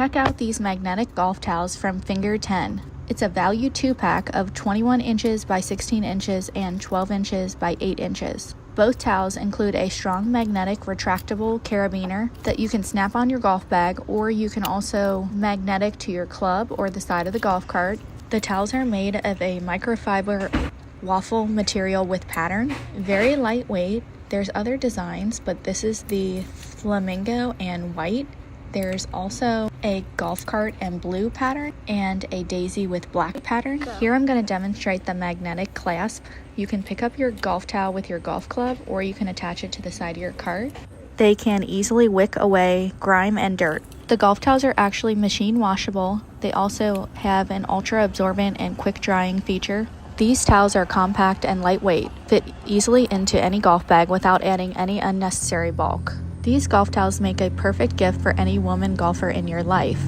Check out these magnetic golf towels from Finger 10. It's a value 2-pack of 21 inches by 16 inches and 12 inches by 8 inches. Both towels include a strong magnetic retractable carabiner that you can snap on your golf bag, or you can also magnetic to your club or the side of the golf cart. The towels are made of a microfiber waffle material with pattern, very lightweight. There's other designs, but this is the flamingo and white. There's also a golf cart and blue pattern and a daisy with black pattern. Here I'm going to demonstrate the magnetic clasp. You can pick up your golf towel with your golf club, or you can attach it to the side of your cart. They can easily wick away grime and dirt. The golf towels are actually machine washable. They also have an ultra absorbent and quick drying feature. These towels are compact and lightweight, fit easily into any golf bag without adding any unnecessary bulk. These golf towels make a perfect gift for any woman golfer in your life.